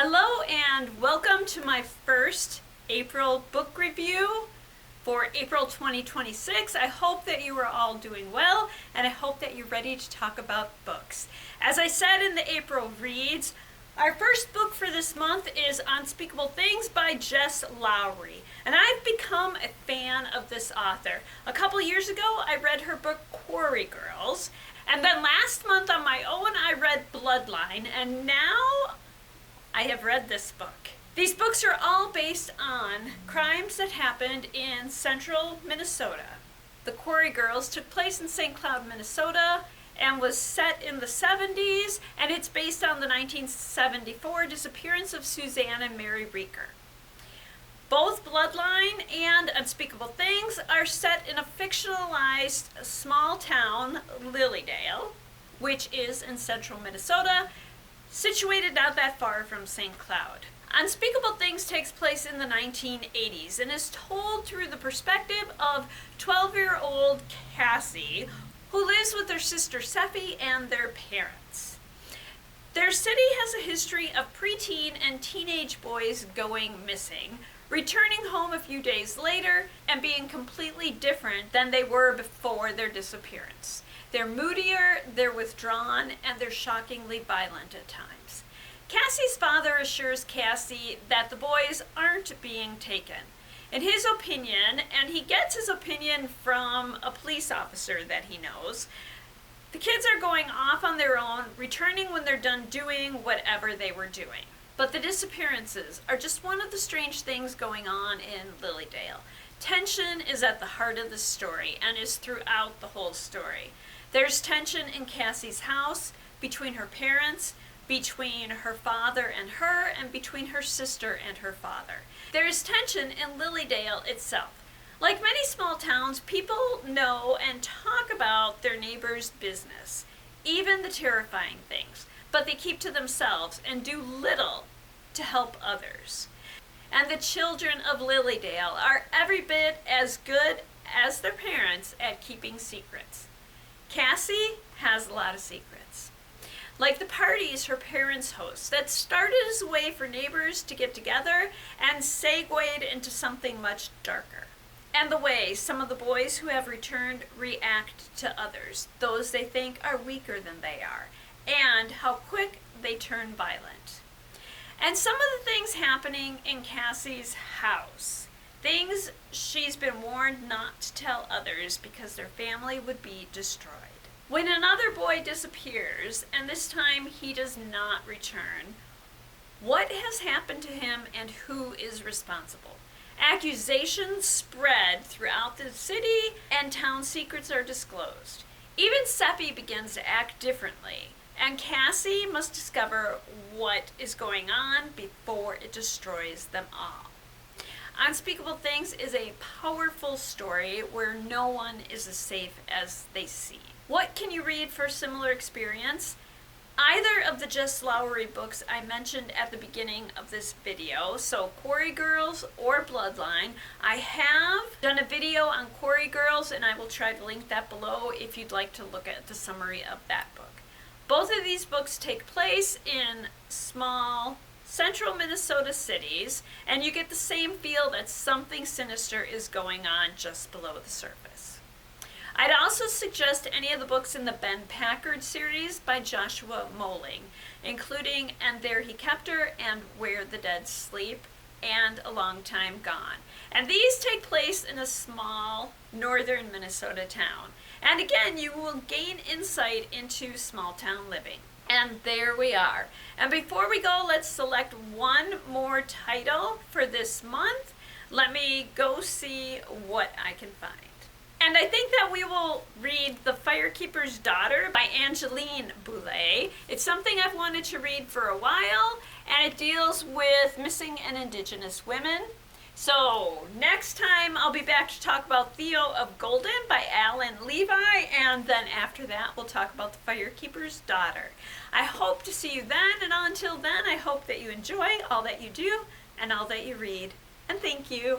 Hello and welcome to my first April book review for April 2026. I hope that you are all doing well and I hope that you're ready to talk about books. As I said in the April reads, our first book for this month is Unspeakable Things by Jess Lourey, and I've become a fan of this author. A couple years ago I read her book Quarry Girls, and then last month on my own I read Bloodlines, and now I have read this book. These books are all based on crimes that happened in central Minnesota. The Quarry Girls took place in St. Cloud, Minnesota, and was set in the 70s, and it's based on the 1974 disappearance of Suzanne and Mary Reeker. Both Bloodline and Unspeakable Things are set in a fictionalized small town, Lilydale, which is in central Minnesota, situated not that far from St. Cloud. Unspeakable Things takes place in the 1980s and is told through the perspective of 12-year-old Cassie, who lives with her sister Seppi and their parents. Their city has a history of preteen and teenage boys going missing, returning home a few days later and being completely different than they were before their disappearance. They're moodier, they're withdrawn, and they're shockingly violent at times. Cassie's father assures Cassie that the boys aren't being taken. In his opinion, and he gets his opinion from a police officer that he knows, the kids are going off on their own, returning when they're done doing whatever they were doing. But the disappearances are just one of the strange things going on in Lilydale. Tension is at the heart of the story and is throughout the whole story. There's tension in Cassie's house, between her parents, between her father and her, and between her sister and her father. There is tension in Lilydale itself. Like many small towns, people know and talk about their neighbors' business, even the terrifying things, but they keep to themselves and do little to help others. And the children of Lilydale are every bit as good as their parents at keeping secrets. Cassie has a lot of secrets. Like the parties her parents host that started as a way for neighbors to get together and segued into something much darker. And the way some of the boys who have returned react to others, those they think are weaker than they are, and how quick they turn violent. And some of the things happening in Cassie's house, things she's been warned not to tell others because their family would be destroyed. When another boy disappears, and this time he does not return, what has happened to him and who is responsible? Accusations spread throughout the city and town secrets are disclosed. Even Seppi begins to act differently, and Cassie must discover what is going on before it destroys them all. Unspeakable Things is a powerful story where no one is as safe as they seem. What can you read for a similar experience? Either of the Jess Lourey books I mentioned at the beginning of this video, so Quarry Girls or Bloodline. I have done a video on Quarry Girls and I will try to link that below if you'd like to look at the summary of that book. Both of these books take place in small central Minnesota cities, and you get the same feel that something sinister is going on just below the surface. I'd also suggest any of the books in the Ben Packard series by Joshua Moehling, including And There He Kept Her and Where the Dead Sleep and A Long Time Gone. And these take place in a small northern Minnesota town. And again, you will gain insight into small town living. And there we are. And before we go, let's select one more title for this month. Let me go see what I can find. And I think that we will read The Firekeeper's Daughter by Angeline Boulay. It's something I've wanted to read for a while, and it deals with missing and indigenous women. So next time I'll be back to talk about Theo of Golden by Alan Levi, and then after that we'll talk about The Firekeeper's Daughter. I hope to see you then, and until then I hope that you enjoy all that you do and all that you read. And thank you.